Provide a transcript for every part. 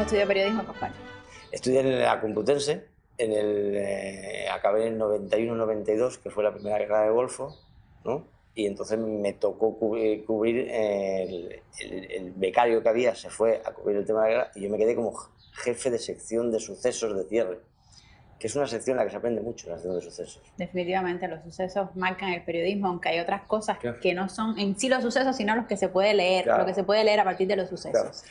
Estudió periodismo, Pascual? Estudié en la Complutense, acabé en 91-92, que fue la primera guerra del Golfo, ¿no? Y entonces me tocó cubrir el becario que había, se fue a cubrir el tema de la guerra y yo me quedé como jefe de sección de sucesos de cierre, que es una sección en la que se aprende mucho, la sección de sucesos. Definitivamente los sucesos marcan el periodismo, aunque hay otras cosas que no son en sí los sucesos, sino los que se puede leer, lo que se puede leer a partir de los sucesos.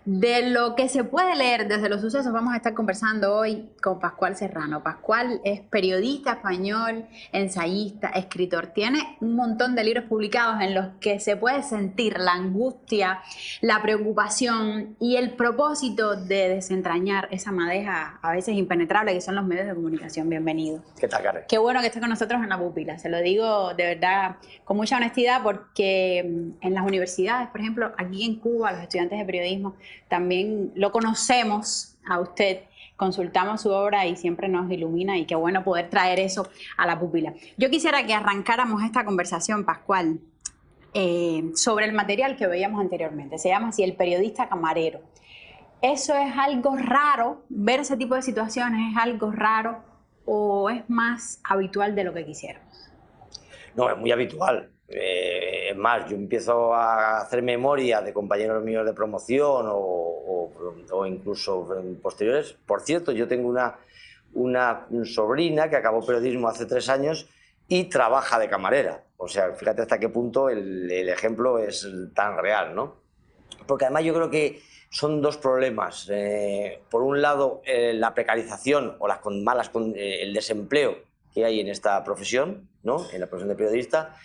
De lo que se puede leer desde los sucesos vamos a estar conversando hoy con Pascual Serrano. Pascual es periodista español, ensayista, escritor. Tiene un montón de libros publicados en los que se puede sentir la angustia, la preocupación y el propósito de desentrañar esa madeja a veces impenetrable que son los medios de comunicación. Bienvenido. ¿Qué tal, Karen? Qué bueno que esté con nosotros en La Pupila. Se lo digo de verdad con mucha honestidad porque en las universidades, por ejemplo, aquí en Cuba, los estudiantes de periodismo también lo conocemos a usted, consultamos su obra y siempre nos ilumina y qué bueno poder traer eso a La Pupila. Yo quisiera que arrancáramos esta conversación, Pascual, sobre el material que veíamos anteriormente. Se llama así El periodista camarero. ¿Eso es algo raro? ¿Ver ese tipo de situaciones es algo raro o es más habitual de lo que quisiéramos? No, es muy habitual. Es más, yo empiezo a hacer memoria de compañeros míos de promoción o incluso posteriores. Por cierto, yo tengo una sobrina que acabó periodismo hace 3 años y trabaja de camarera. O sea, fíjate hasta qué punto el ejemplo es tan real, ¿no? Porque además yo creo que son 2 problemas. Por un lado, la precarización o el desempleo que hay en esta profesión, ¿no? En la profesión de periodista.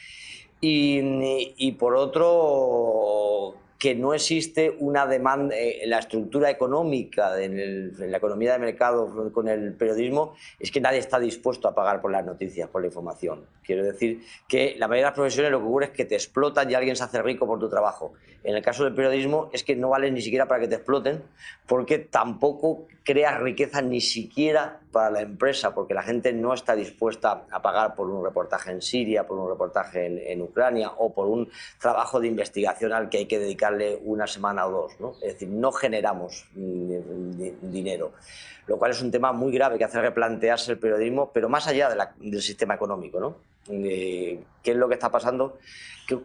Y por otro, que no existe una demanda, la estructura económica, en la economía de mercado con el periodismo, es que nadie está dispuesto a pagar por las noticias, por la información. Quiero decir que la mayoría de las profesiones lo que ocurre es que te explotan y alguien se hace rico por tu trabajo. En el caso del periodismo es que no vale ni siquiera para que te exploten, porque tampoco creas riqueza ni siquiera para la empresa, porque la gente no está dispuesta a pagar por un reportaje en Siria, por un reportaje en Ucrania o por un trabajo de investigación al que hay que dedicarle una semana o 2, ¿no? Es decir, no generamos dinero, lo cual es un tema muy grave que hace replantearse el periodismo, pero más allá del sistema económico, ¿no? ¿Qué es lo que está pasando?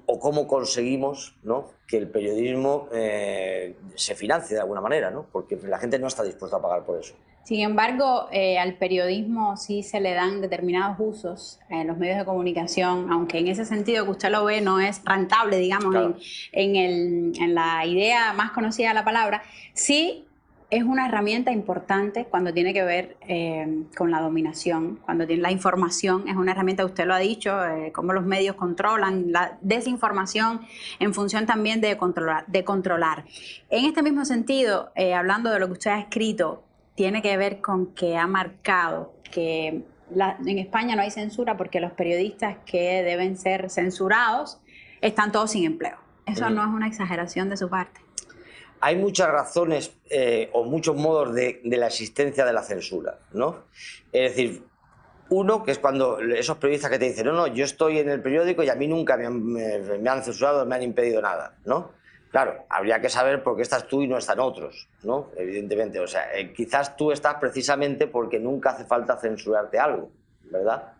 O cómo conseguimos, ¿no?, que el periodismo se financie de alguna manera, ¿no? Porque la gente no está dispuesta a pagar por eso. Sin embargo, al periodismo sí se le dan determinados usos en los medios de comunicación, aunque en ese sentido que usted lo ve no es rentable, digamos, claro, en la idea más conocida de la palabra, sí es una herramienta importante cuando tiene que ver con la dominación, cuando tiene la información, es una herramienta, usted lo ha dicho, cómo los medios controlan la desinformación en función también de controlar. En este mismo sentido, hablando de lo que usted ha escrito, tiene que ver con que ha marcado que en España no hay censura porque los periodistas que deben ser censurados están todos sin empleo. ¿Eso no es una exageración de su parte? Hay muchas razones o muchos modos de la existencia de la censura, ¿no? Es decir, uno, que es cuando esos periodistas que te dicen no, yo estoy en el periódico y a mí nunca me han censurado, me han impedido nada, ¿no? Claro, habría que saber por qué estás tú y no están otros, ¿no? Evidentemente, o sea, quizás tú estás precisamente porque nunca hace falta censurarte algo, ¿verdad?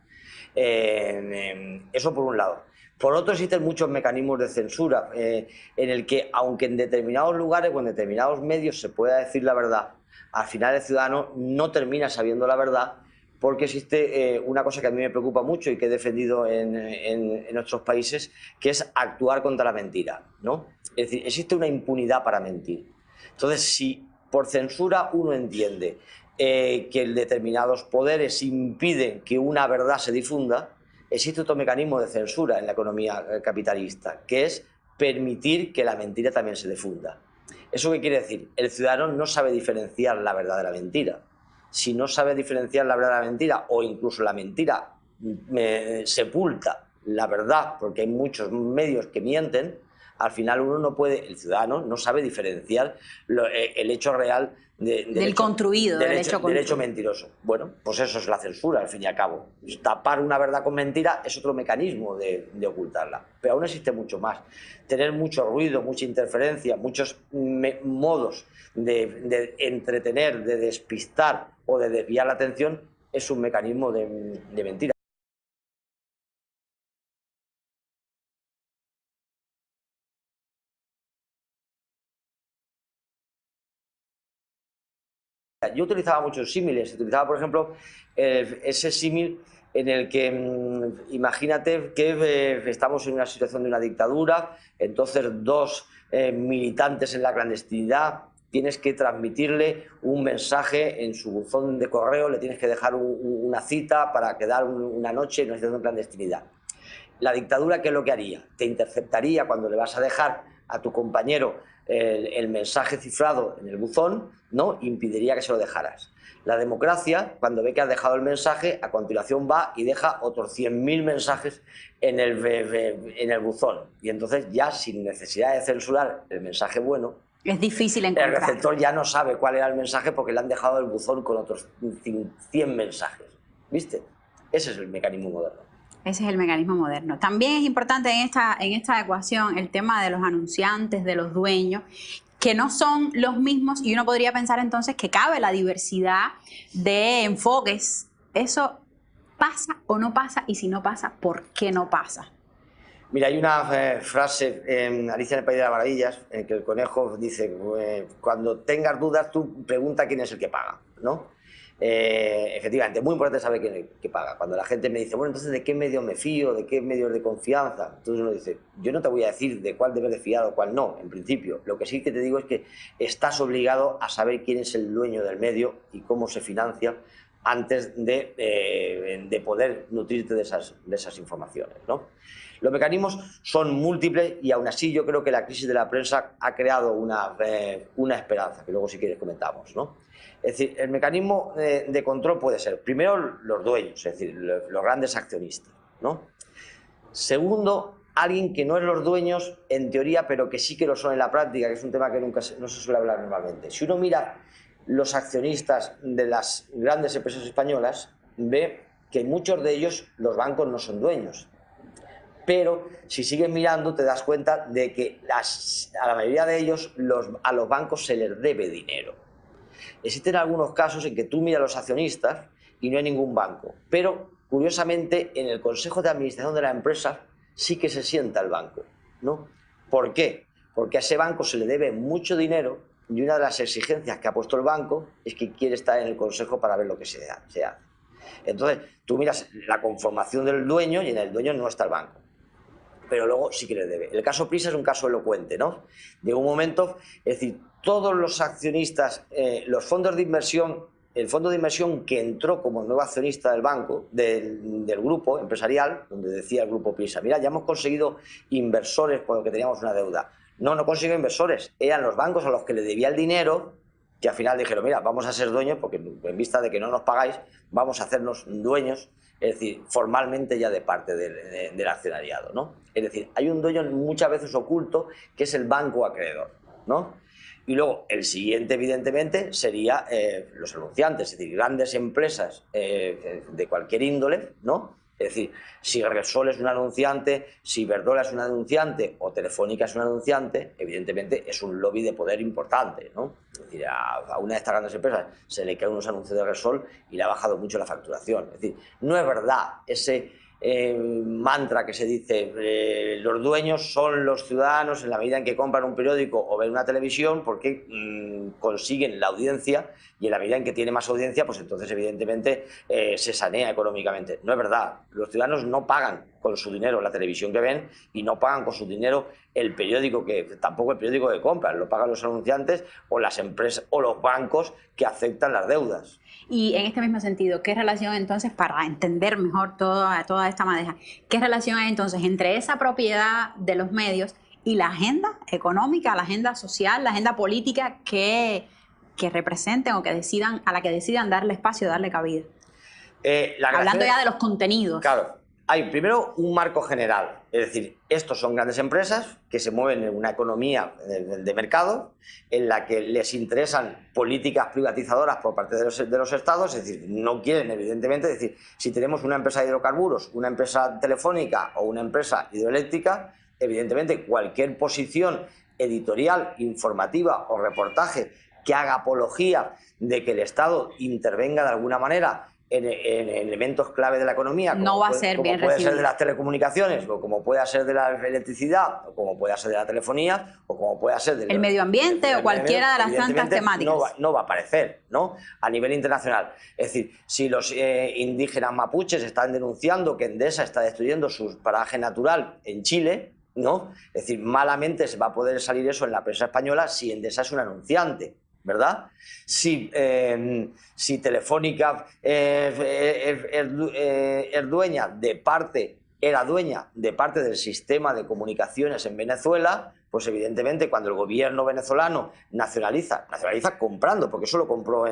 Eso por un lado. Por otro, existen muchos mecanismos de censura en el que, aunque en determinados lugares o en determinados medios se pueda decir la verdad, al final el ciudadano no termina sabiendo la verdad porque existe una cosa que a mí me preocupa mucho y que he defendido en otros países, que es actuar contra la mentira, ¿no? Es decir, existe una impunidad para mentir. Entonces, si por censura uno entiende que determinados poderes impiden que una verdad se difunda, existe otro mecanismo de censura en la economía capitalista, que es permitir que la mentira también se difunda. ¿Eso qué quiere decir? El ciudadano no sabe diferenciar la verdad de la mentira. Si no sabe diferenciar la verdad de la mentira, o incluso la mentira sepulta la verdad, porque hay muchos medios que mienten, al final uno no puede, el ciudadano no sabe diferenciar el hecho real del hecho mentiroso. Bueno, pues eso es la censura, al fin y al cabo. Tapar una verdad con mentira es otro mecanismo de ocultarla. Pero aún existe mucho más. Tener mucho ruido, mucha interferencia, muchos modos de entretener, de despistar o de desviar la atención es un mecanismo de mentira. Yo utilizaba muchos símiles. Utilizaba, por ejemplo, ese símil en el que imagínate que estamos en una situación de una dictadura, entonces dos militantes en la clandestinidad, tienes que transmitirle un mensaje en su buzón de correo, le tienes que dejar una cita para quedar una noche en una situación de clandestinidad. La dictadura, ¿qué es lo que haría? Te interceptaría cuando le vas a dejar a tu compañero el mensaje cifrado en el buzón, ¿no? Impediría que se lo dejaras. La democracia, cuando ve que has dejado el mensaje, a continuación va y deja otros 100.000 mensajes en el buzón. Y entonces ya, sin necesidad de censurar el mensaje bueno, es difícil encontrar. El receptor ya no sabe cuál era el mensaje porque le han dejado el buzón con otros 100 mensajes. ¿Viste? Ese es el mecanismo moderno. Ese es el mecanismo moderno. También es importante en esta ecuación el tema de los anunciantes, de los dueños, que no son los mismos, y uno podría pensar entonces que cabe la diversidad de enfoques. ¿Eso pasa o no pasa? Y si no pasa, ¿por qué no pasa? Mira, hay una frase en Alicia en el País de las Maravillas en que el conejo dice, cuando tengas dudas tú pregunta quién es el que paga, ¿no? Efectivamente, es muy importante saber quién es el que paga. Cuando la gente me dice, bueno, entonces ¿de qué medios me fío? ¿De qué medios de confianza? Entonces uno dice, yo no te voy a decir de cuál debes de fiar o cuál no, en principio. Lo que sí que te digo es que estás obligado a saber quién es el dueño del medio y cómo se financia antes de poder nutrirte de esas informaciones, ¿no? Los mecanismos son múltiples y aún así yo creo que la crisis de la prensa ha creado una esperanza, que luego si quieres comentamos, ¿no? Es decir, el mecanismo de control puede ser, primero, los dueños, es decir, los grandes accionistas, ¿no? Segundo, alguien que no es los dueños en teoría, pero que sí que lo son en la práctica, que es un tema que no se suele hablar normalmente. Si uno mira los accionistas de las grandes empresas españolas, ve que muchos de ellos, los bancos no son dueños. Pero si sigues mirando te das cuenta de que a la mayoría de ellos a los bancos se les debe dinero. Existen algunos casos en que tú miras a los accionistas y no hay ningún banco, pero curiosamente en el consejo de administración de la empresa sí que se sienta el banco, ¿no? ¿Por qué? Porque a ese banco se le debe mucho dinero y una de las exigencias que ha puesto el banco es que quiere estar en el consejo para ver lo que se hace. Entonces tú miras la conformación del dueño y en el dueño no está el banco, pero luego sí que le debe. El caso Prisa es un caso elocuente, ¿no? De un momento, es decir, todos los accionistas, los fondos de inversión, el fondo de inversión que entró como nuevo accionista del banco, del grupo empresarial, donde decía el grupo Prisa, mira, ya hemos conseguido inversores por lo que teníamos una deuda. No consiguió inversores, eran los bancos a los que le debía el dinero, que al final dijeron, mira, vamos a ser dueños, porque en vista de que no nos pagáis, vamos a hacernos dueños, es decir, formalmente ya de parte del accionariado, ¿no? Es decir, hay un dueño muchas veces oculto, que es el banco acreedor, ¿no? Y luego, el siguiente, evidentemente, sería los anunciantes, es decir, grandes empresas de cualquier índole, ¿no? Es decir, si Repsol es un anunciante, si Iberdrola es un anunciante o Telefónica es un anunciante, evidentemente es un lobby de poder importante, ¿no? Es decir, a una de estas grandes empresas se le caen unos anuncios de Repsol y le ha bajado mucho la facturación. Es decir, no es verdad ese mantra que se dice, los dueños son los ciudadanos en la medida en que compran un periódico o ven una televisión, porque consiguen la audiencia, y en la medida en que tiene más audiencia, pues entonces evidentemente se sanea económicamente. No es verdad, los ciudadanos no pagan con su dinero la televisión que ven y no pagan con su dinero el periódico, tampoco el periódico que compran, lo pagan los anunciantes o las empresas o los bancos que aceptan las deudas. Y en este mismo sentido, ¿qué relación entonces, para entender mejor toda esta madeja, qué relación hay entonces entre esa propiedad de los medios y la agenda económica, la agenda social, la agenda política que representen o a la que decidan darle espacio, darle cabida? Hablando ya de los contenidos. Claro, hay primero un marco general, es decir, estos son grandes empresas que se mueven en una economía de mercado en la que les interesan políticas privatizadoras por parte de los estados, es decir, no quieren evidentemente, es decir, si tenemos una empresa de hidrocarburos, una empresa telefónica o una empresa hidroeléctrica, evidentemente cualquier posición editorial, informativa o reportaje que haga apología de que el Estado intervenga de alguna manera en elementos clave de la economía, no va a ser bien recibido. Como puede ser de las telecomunicaciones, o como pueda ser de la electricidad, o como pueda ser de la telefonía, o como pueda ser del medio ambiente, o cualquiera de las tantas temáticas. No va a aparecer, ¿no?, a nivel internacional. Es decir, si los indígenas mapuches están denunciando que Endesa está destruyendo su paraje natural en Chile, ¿no?, es decir, malamente se va a poder salir eso en la prensa española si Endesa es un anunciante, ¿verdad? Si Telefónica era dueña de parte del sistema de comunicaciones en Venezuela, pues evidentemente cuando el gobierno venezolano nacionaliza comprando, porque eso lo compró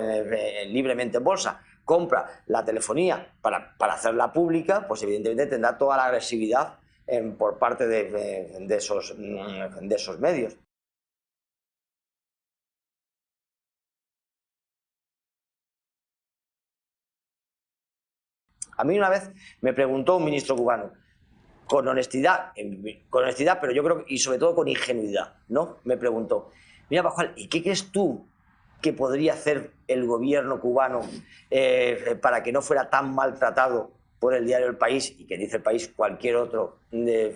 libremente en bolsa, compra la telefonía para hacerla pública, pues evidentemente tendrá toda la agresividad por parte de esos medios. A mí una vez me preguntó un ministro cubano, con honestidad, pero yo creo, y sobre todo con ingenuidad, ¿no? Me preguntó, mira, Pascual, ¿y qué crees tú que podría hacer el gobierno cubano para que no fuera tan maltratado por el diario El País, y que dice El País cualquier otro de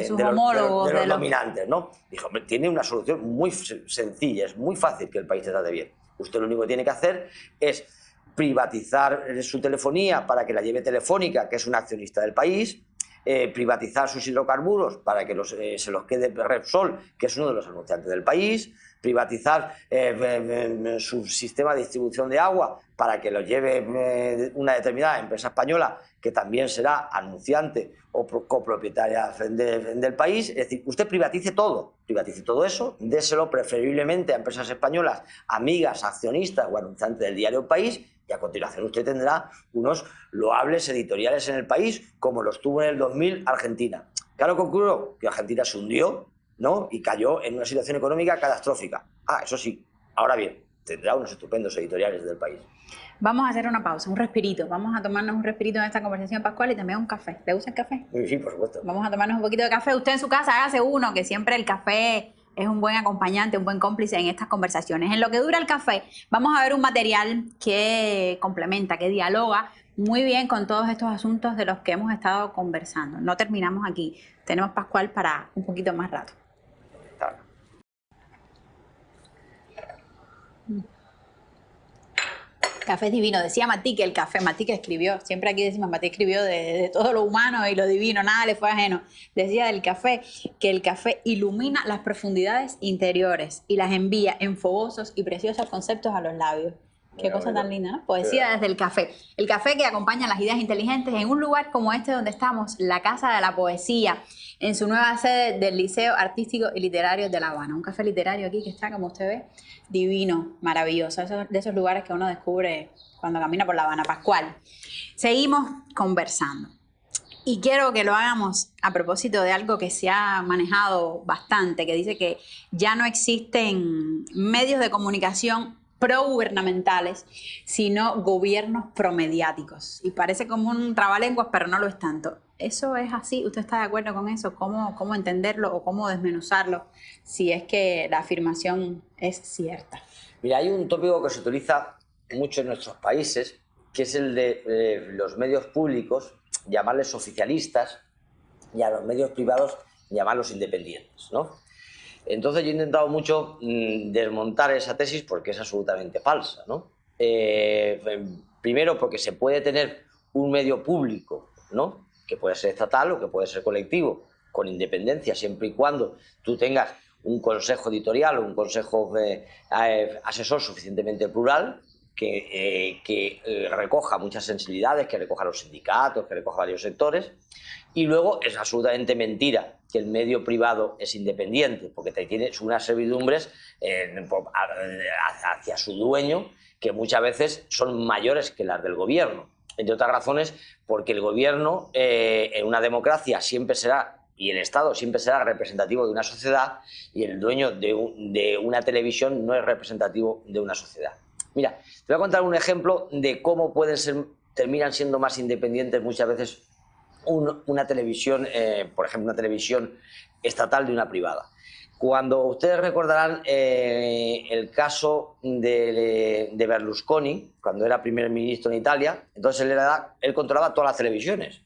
los dominantes, ¿no? Dijo, tiene una solución muy sencilla, es muy fácil que El País te trate bien. Usted lo único que tiene que hacer es privatizar su telefonía para que la lleve Telefónica, que es un accionista del País, privatizar sus hidrocarburos para que se los quede Repsol, que es uno de los anunciantes del País, privatizar su sistema de distribución de agua para que lo lleve una determinada empresa española que también será anunciante o copropietaria del País. Es decir, usted privatice todo eso, déselo preferiblemente a empresas españolas, amigas, accionistas o anunciantes del diario El País, y a continuación usted tendrá unos loables editoriales en El País, como los tuvo en el 2000 Argentina. Claro que ocurrió que Argentina se hundió, ¿no?, y cayó en una situación económica catastrófica. Eso sí, ahora bien, tendrá unos estupendos editoriales del País. Vamos a hacer una pausa, un respirito. Vamos a tomarnos un respirito en esta conversación, Pascual, y también un café. ¿Le gusta el café? Sí, por supuesto. Vamos a tomarnos un poquito de café. Usted en su casa hágase uno, que siempre el café es un buen acompañante, un buen cómplice en estas conversaciones. En lo que dura el café, vamos a ver un material que complementa, que dialoga muy bien con todos estos asuntos de los que hemos estado conversando. No terminamos aquí. Tenemos, Pascual, para un poquito más rato. Café es divino. Decía Matique el café. Matique escribió, siempre aquí decimos, Matique escribió de todo lo humano y lo divino, nada le fue ajeno. Decía del café que el café ilumina las profundidades interiores y las envía en fogosos y preciosos conceptos a los labios. Qué cosa tan linda, ¿no? Poesía desde el café. El café que acompaña las ideas inteligentes en un lugar como este donde estamos, la Casa de la Poesía, en su nueva sede del Liceo Artístico y Literario de La Habana. Un café literario aquí que está, como usted ve, divino, maravilloso. De esos lugares que uno descubre cuando camina por La Habana. Pascual, seguimos conversando. Y quiero que lo hagamos a propósito de algo que se ha manejado bastante, que dice que ya no existen medios de comunicación progubernamentales, sino gobiernos promediáticos. Y parece como un trabalenguas, pero no lo es tanto. ¿Eso es así? ¿Usted está de acuerdo con eso? ¿Cómo entenderlo o cómo desmenuzarlo si es que la afirmación es cierta? Mira, hay un tópico que se utiliza mucho en nuestros países que es el de los medios públicos, llamarles socialistas, y a los medios privados llamarlos independientes, ¿no? Entonces yo he intentado mucho desmontar esa tesis porque es absolutamente falsa, ¿no? Primero porque se puede tener un medio público, ¿no? Que puede ser estatal o que puede ser colectivo, con independencia, siempre y cuando tú tengas un consejo editorial o un consejo asesor suficientemente plural, que recoja muchas sensibilidades, que recoja los sindicatos, que recoja varios sectores. Y luego es absolutamente mentira que el medio privado es independiente, porque tiene unas servidumbres hacia su dueño que muchas veces son mayores que las del gobierno. Entre otras razones, porque el gobierno en una democracia siempre será, y el Estado siempre será representativo de una sociedad, y el dueño de una televisión no es representativo de una sociedad. Mira, te voy a contar un ejemplo de cómo terminan siendo más independientes muchas veces una televisión, por ejemplo, una televisión estatal de una privada. Cuando ustedes recordarán el caso de Berlusconi, cuando era primer ministro en Italia, entonces él controlaba todas las televisiones.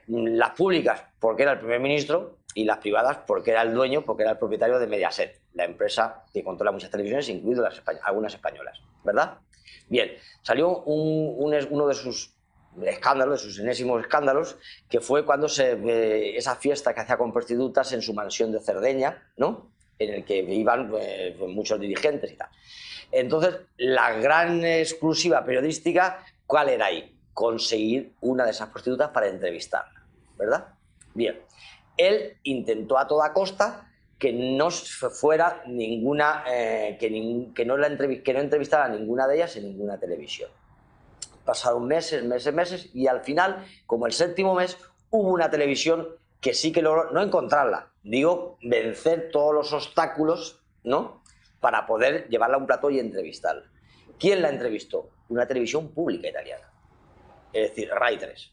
Las públicas porque era el primer ministro y las privadas porque era el dueño, porque era el propietario de Mediaset, la empresa que controla muchas televisiones, incluidas algunas españolas, ¿verdad? Bien, salió uno de sus escándalos, de sus enésimos escándalos, que fue cuando esa fiesta que hacía con prostitutas en su mansión de Cerdeña, ¿no? En el que iban muchos dirigentes y tal. Entonces, la gran exclusiva periodística, ¿cuál era ahí? Conseguir una de esas prostitutas para entrevistarla, ¿verdad? Bien, él intentó a toda costa que no fuera ninguna, que no entrevistara a ninguna de ellas en ninguna televisión. Pasaron meses y al final, como el séptimo mes, hubo una televisión que sí que logró, no encontrarla, digo, vencer todos los obstáculos, ¿no? Para poder llevarla a un plató y entrevistarla. ¿Quién la entrevistó? Una televisión pública italiana, es decir, Rai 3.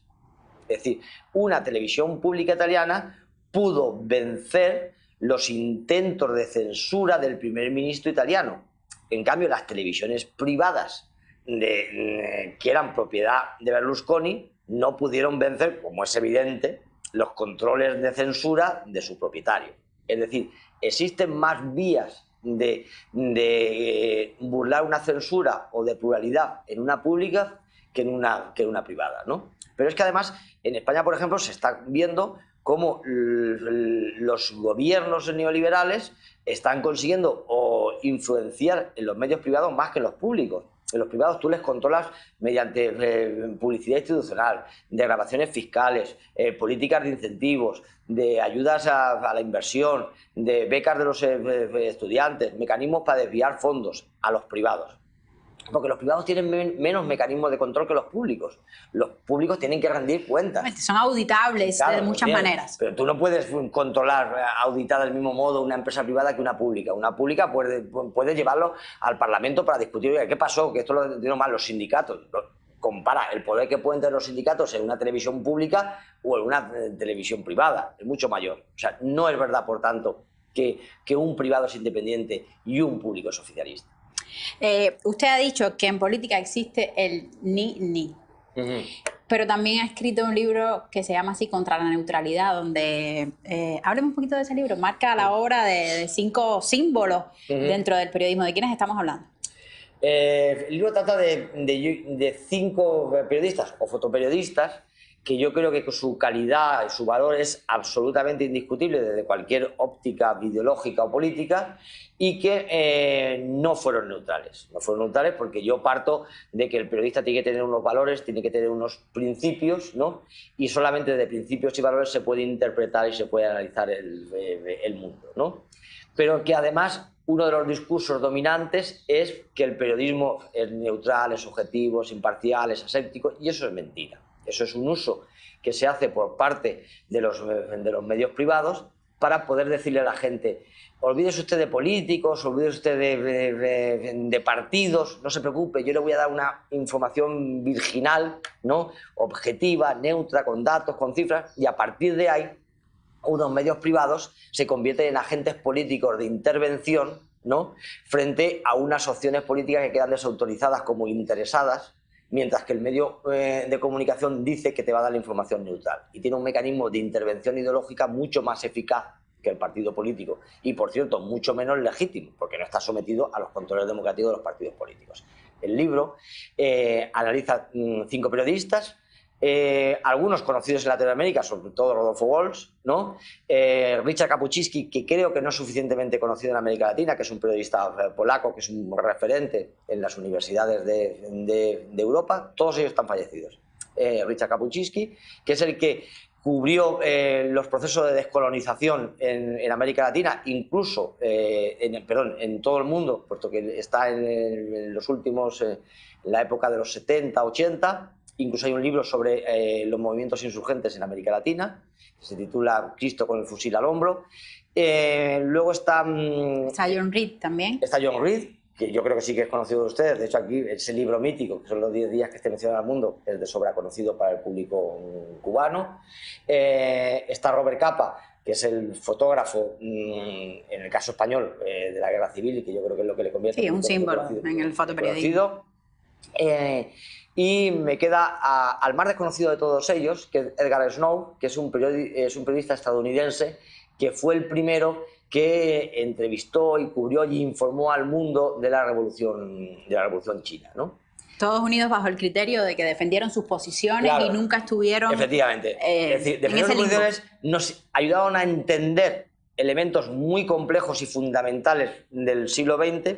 Es decir, una televisión pública italiana pudo vencer los intentos de censura del primer ministro italiano. En cambio, las televisiones privadas que eran propiedad de Berlusconi no pudieron vencer, como es evidente, los controles de censura de su propietario. Es decir, existen más vías de burlar una censura o de pluralidad en una pública que en una privada, ¿no? Pero es que además en España, por ejemplo, se está viendo cómo los gobiernos neoliberales están consiguiendo influenciar en los medios privados más que en los públicos. En los privados tú les controlas mediante publicidad institucional, de grabaciones fiscales, políticas de incentivos, de ayudas a la inversión, de becas de los estudiantes, mecanismos para desviar fondos a los privados. Porque los privados tienen menos mecanismos de control que los públicos. Los públicos tienen que rendir cuentas. Son auditables, claro, de muchas maneras. Pero tú no puedes controlar, auditar del mismo modo una empresa privada que una pública. Una pública puede llevarlo al Parlamento para discutir qué pasó, que esto lo dieron mal los sindicatos. Compara el poder que pueden tener los sindicatos en una televisión pública o en una televisión privada. Es mucho mayor. O sea, no es verdad, por tanto, que un privado es independiente y un público es oficialista. Usted ha dicho que en política existe el ni-ni, pero también ha escrito un libro que se llama así, Contra la Neutralidad, donde, hábleme un poquito de ese libro, marca la obra de 5 símbolos dentro del periodismo. ¿De quiénes estamos hablando? El libro trata de 5 periodistas o fotoperiodistas que yo creo que su calidad y su valor es absolutamente indiscutible desde cualquier óptica ideológica o política, y que no fueron neutrales. No fueron neutrales porque yo parto de que el periodista tiene que tener unos valores, tiene que tener unos principios, ¿no? Y solamente de principios y valores se puede interpretar y se puede analizar el mundo, ¿no? Pero que además uno de los discursos dominantes es que el periodismo es neutral, es objetivo, es imparcial, es aséptico, y eso es mentira. Eso es un uso que se hace por parte de los medios privados para poder decirle a la gente: olvídese usted de políticos, olvídese usted de partidos, no se preocupe, yo le voy a dar una información virginal, ¿no? Objetiva, neutra, con datos, con cifras, y a partir de ahí unos medios privados se convierten en agentes políticos de intervención, ¿no? Frente a unas opciones políticas que quedan desautorizadas como interesadas, mientras que el medio de comunicación dice que te va a dar la información neutral y tiene un mecanismo de intervención ideológica mucho más eficaz que el partido político y, por cierto, mucho menos legítimo, porque no está sometido a los controles democráticos de los partidos políticos. El libro analiza 5 periodistas, algunos conocidos en Latinoamérica, sobre todo Rodolfo Walsh, ¿no? Richard Kapuscinski, que creo que no es suficientemente conocido en América Latina, que es un periodista polaco, que es un referente en las universidades de Europa. Todos ellos están fallecidos. Richard Kapuscinski, que es el que cubrió los procesos de descolonización en América Latina, incluso en todo el mundo, puesto que está en los últimos, en la época de los 70, 80. Incluso hay un libro sobre los movimientos insurgentes en América Latina, que se titula Cristo con el fusil al hombro. Luego está John Reed también. Está John Reed, que yo creo que sí que es conocido de ustedes. De hecho, aquí ese libro mítico, que son los 10 días que esté mencionado al mundo, es de sobra conocido para el público cubano. Está Robert Capa, que es el fotógrafo, en el caso español, de la Guerra Civil, y que yo creo que es lo que le convierte en un símbolo en el fotoperiodismo. Y me queda al más desconocido de todos ellos, que es Edgar Snow, que es un periodista estadounidense que fue el primero que entrevistó y cubrió y informó al mundo de la revolución china, ¿no? Todos unidos bajo el criterio de que defendieron sus posiciones, claro, y nunca estuvieron... Efectivamente. Es decir, defendieron sus posiciones, nos ayudaron a entender elementos muy complejos y fundamentales del siglo XX,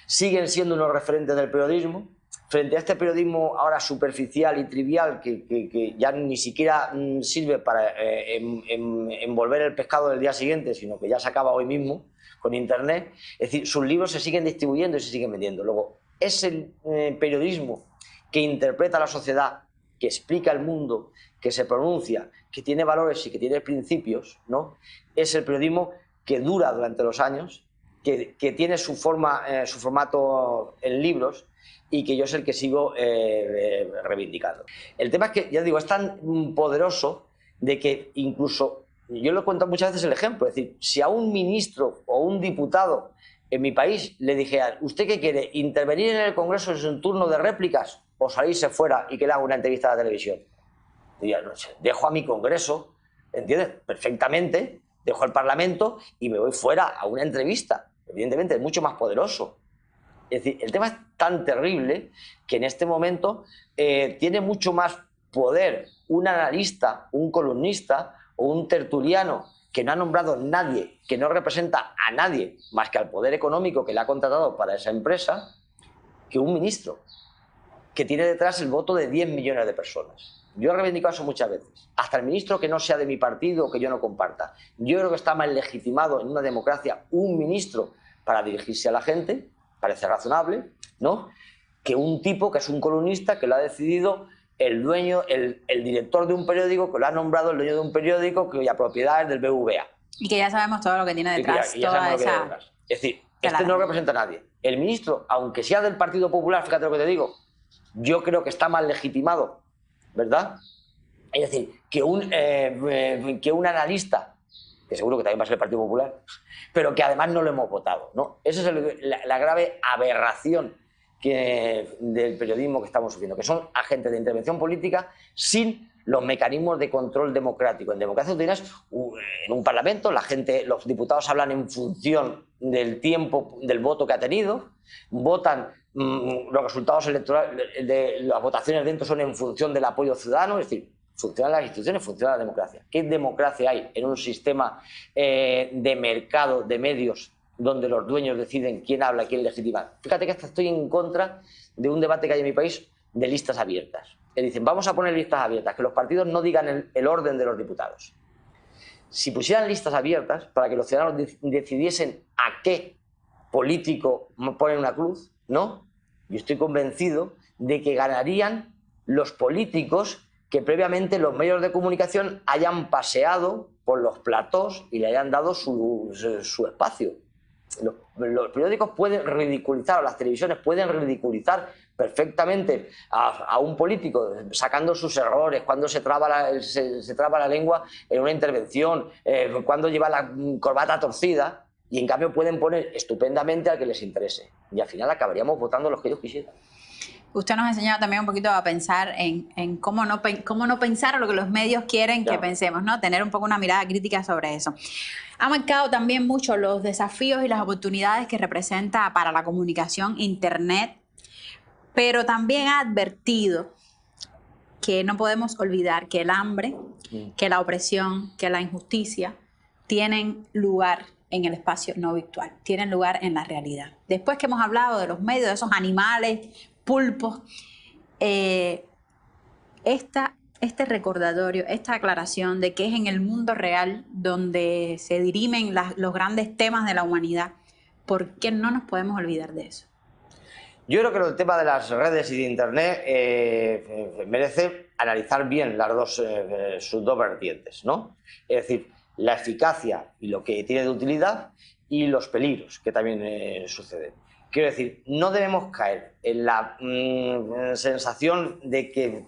siguen siendo unos referentes del periodismo. Frente a este periodismo ahora superficial y trivial que ya ni siquiera sirve para envolver el pescado del día siguiente, sino que ya se acaba hoy mismo con Internet, es decir, sus libros se siguen distribuyendo y se siguen vendiendo. Luego, es el periodismo que interpreta la sociedad, que explica el mundo, que se pronuncia, que tiene valores y que tiene principios, ¿no? Es el periodismo que dura durante los años, que tiene su formato en libros, y que yo es el que sigo reivindicando. El tema es que, ya digo, es tan poderoso de que incluso, yo lo cuento muchas veces el ejemplo, es decir, si a un ministro o un diputado en mi país le dijera, ¿usted qué quiere? ¿Intervenir en el Congreso en su turno de réplicas o salirse fuera y que le haga una entrevista a la televisión? Diría, no sé, dejo a mi Congreso, ¿entiendes? Perfectamente, dejo el Parlamento y me voy fuera a una entrevista. Evidentemente es mucho más poderoso. Es decir, el tema es tan terrible que en este momento tiene mucho más poder un analista, un columnista o un tertuliano que no ha nombrado nadie, que no representa a nadie más que al poder económico que le ha contratado para esa empresa, que un ministro que tiene detrás el voto de 10 millones de personas. Yo he reivindicado eso muchas veces. Hasta el ministro que no sea de mi partido o que yo no comparta. Yo creo que está más legitimado en una democracia un ministro para dirigirse a la gente, parece razonable, ¿no?, que un tipo que es un columnista que lo ha decidido el dueño, el director de un periódico, que lo ha nombrado el dueño de un periódico cuya propiedad es del BBVA. Y que ya sabemos todo lo que tiene detrás. Es decir, este no representa a nadie. El ministro, aunque sea del Partido Popular, fíjate lo que te digo, yo creo que está más legitimado, ¿verdad? Es decir, que un analista, que seguro que también va a ser el Partido Popular, pero que además no lo hemos votado, ¿no? Esa es la grave aberración del periodismo que estamos sufriendo, que son agentes de intervención política sin los mecanismos de control democrático. En democracia tienes en un parlamento, los diputados hablan en función del tiempo del voto que ha tenido, votan, los resultados electorales de las votaciones dentro son en función del apoyo ciudadano, es decir, funcionan las instituciones, funciona la democracia. ¿Qué democracia hay en un sistema de mercado de medios donde los dueños deciden quién habla, quién legitima? Fíjate que hasta estoy en contra de un debate que hay en mi país de listas abiertas. Que dicen, vamos a poner listas abiertas, que los partidos no digan el orden de los diputados. Si pusieran listas abiertas para que los ciudadanos decidiesen a qué político ponen una cruz, ¿no? Yo estoy convencido de que ganarían los políticos que previamente los medios de comunicación hayan paseado por los platós y le hayan dado su espacio. Los periódicos pueden ridiculizar, o las televisiones pueden ridiculizar perfectamente a un político sacando sus errores, cuando se traba la lengua en una intervención, cuando lleva la corbata torcida, Y en cambio pueden poner estupendamente al que les interese. Y al final acabaríamos votando los que ellos quisieran. Usted nos ha enseñado también un poquito a pensar en cómo no pensar lo que los medios quieren que pensemos, ¿no? Tener un poco una mirada crítica sobre eso. Ha marcado también mucho los desafíos y las oportunidades que representa para la comunicación Internet, pero también ha advertido que no podemos olvidar que el hambre, que la opresión, que la injusticia tienen lugar en el espacio no virtual, tienen lugar en la realidad. Después que hemos hablado de los medios, de esos animales, pulpos, este recordatorio, esta aclaración de que es en el mundo real donde se dirimen los grandes temas de la humanidad, ¿por qué no nos podemos olvidar de eso? Yo creo que el tema de las redes y de Internet merece analizar bien sus dos vertientes, ¿no? Es decir, la eficacia y lo que tiene de utilidad y los peligros que también suceden. Quiero decir, no debemos caer en la sensación de que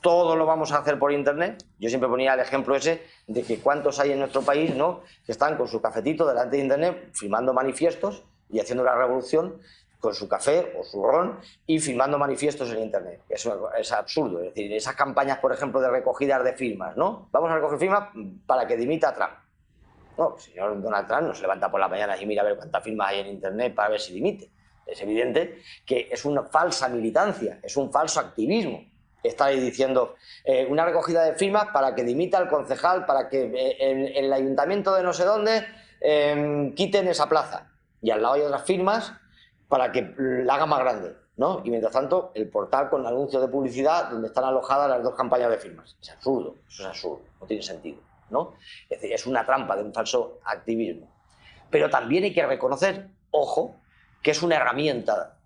todo lo vamos a hacer por Internet. Yo siempre ponía el ejemplo ese de que cuántos hay en nuestro país, ¿no?, que están con su cafetito delante de Internet firmando manifiestos y haciendo la revolución con su café o su ron y firmando manifiestos en Internet. Eso es absurdo. Es decir, esas campañas, por ejemplo, de recogidas de firmas, ¿no? Vamos a recoger firmas para que dimita a Trump. No, el señor Donald Trump no se levanta por la mañana y mira a ver cuántas firmas hay en Internet para ver si dimite. Es evidente que es una falsa militancia, es un falso activismo. Está ahí diciendo una recogida de firmas para que dimita al concejal, para que el ayuntamiento de no sé dónde quiten esa plaza. Y al lado hay otras firmas para que la haga más grande, ¿no? Y mientras tanto, el portal con anuncios de publicidad donde están alojadas las dos campañas de firmas. Es absurdo, eso es absurdo, no tiene sentido, ¿no? Es decir, es una trampa de un falso activismo. Pero también hay que reconocer, ojo, que es una herramienta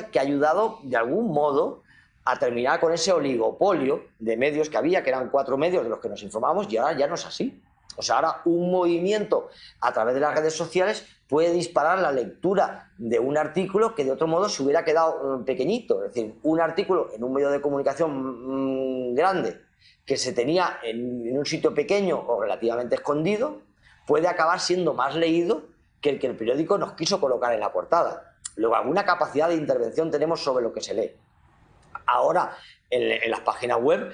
que ha ayudado de algún modo a terminar con ese oligopolio de medios que había, que eran 4 medios de los que nos informábamos, y ahora ya no es así. O sea, ahora un movimiento a través de las redes sociales puede disparar la lectura de un artículo que de otro modo se hubiera quedado pequeñito. Es decir, un artículo en un medio de comunicación grande que se tenía en un sitio pequeño o relativamente escondido puede acabar siendo más leído que el periódico nos quiso colocar en la portada. Luego, alguna capacidad de intervención tenemos sobre lo que se lee. Ahora, en las páginas web,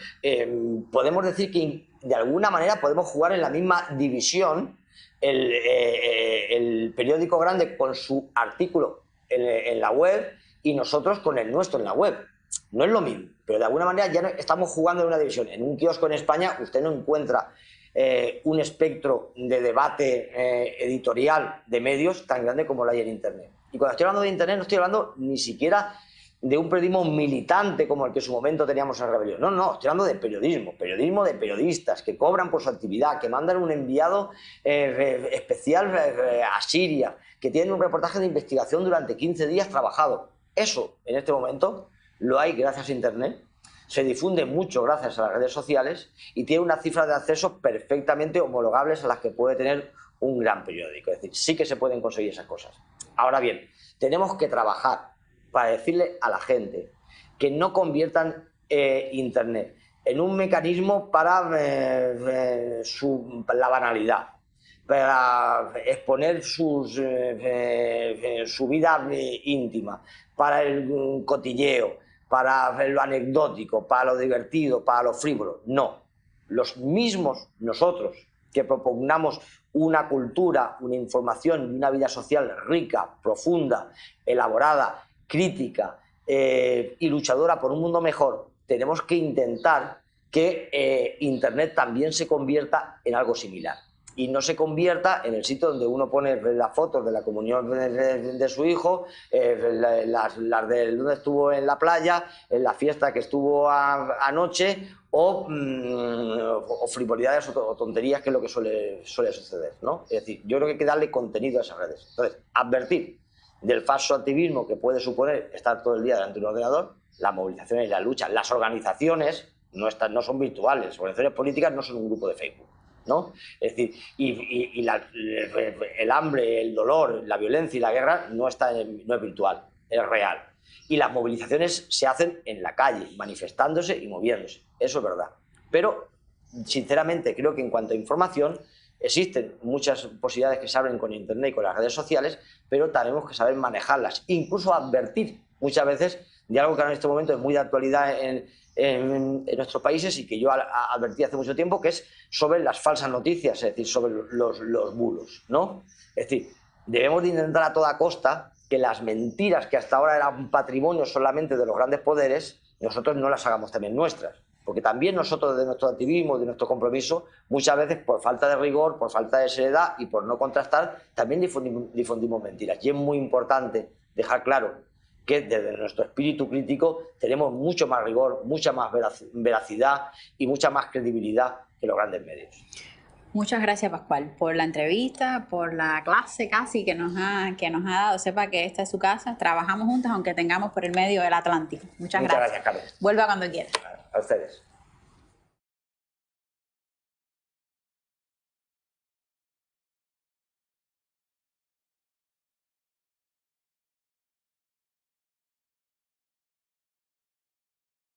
podemos decir que de alguna manera podemos jugar en la misma división el periódico grande con su artículo en la web y nosotros con el nuestro en la web. No es lo mismo, pero de alguna manera ya estamos jugando en una división. En un kiosco en España usted no encuentra un espectro de debate editorial de medios tan grande como lo hay en Internet. Y cuando estoy hablando de Internet no estoy hablando ni siquiera de un periodismo militante como el que en su momento teníamos en Rebelión. No, no, estoy hablando de periodismo de periodistas que cobran por su actividad, que mandan un enviado especial a Siria, que tienen un reportaje de investigación durante 15 días trabajado. Eso, en este momento, lo hay gracias a Internet, se difunde mucho gracias a las redes sociales y tiene unas cifras de acceso perfectamente homologables a las que puede tener un gran periódico. Es decir, sí que se pueden conseguir esas cosas. Ahora bien, tenemos que trabajar para decirle a la gente que no conviertan Internet en un mecanismo para la banalidad, para exponer su vida íntima, para el cotilleo, para lo anecdótico, para lo divertido, para lo frívolo. No, los mismos nosotros que propugnamos una cultura, una información y una vida social rica, profunda, elaborada, crítica y luchadora por un mundo mejor, tenemos que intentar que Internet también se convierta en algo similar y no se convierta en el sitio donde uno pone las fotos de la comunión de su hijo, las de donde estuvo en la playa, en la fiesta que estuvo anoche o frivolidades o tonterías, que es lo que suele suceder, ¿no? Es decir, yo creo que hay que darle contenido a esas redes. Entonces, advertir del falso activismo que puede suponer estar todo el día delante de un ordenador, las movilizaciones y la lucha, las organizaciones no son virtuales, las organizaciones políticas no son un grupo de Facebook, ¿no? Es decir, el hambre, el dolor, la violencia y la guerra no es virtual, es real. Y las movilizaciones se hacen en la calle, manifestándose y moviéndose, eso es verdad. Pero, sinceramente, creo que en cuanto a información, Existen muchas posibilidades que se abren con Internet y con las redes sociales, pero tenemos que saber manejarlas, incluso advertir muchas veces de algo que ahora en este momento es muy de actualidad en nuestros países y que yo advertí hace mucho tiempo, que es sobre las falsas noticias, es decir, sobre los bulos, ¿no? Es decir, debemos de intentar a toda costa que las mentiras que hasta ahora eran patrimonio solamente de los grandes poderes, nosotros no las hagamos también nuestras. Porque también nosotros, de nuestro activismo, de nuestro compromiso, muchas veces por falta de rigor, por falta de seriedad y por no contrastar, también difundimos mentiras. Y es muy importante dejar claro que desde nuestro espíritu crítico tenemos mucho más rigor, mucha más veracidad y mucha más credibilidad que los grandes medios. Muchas gracias, Pascual, por la entrevista, por la clase casi que nos ha dado. Sepa que esta es su casa. Trabajamos juntos, aunque tengamos por el medio del Atlántico. Muchas gracias. Muchas gracias, Carlos. Vuelva cuando quiera. A ustedes.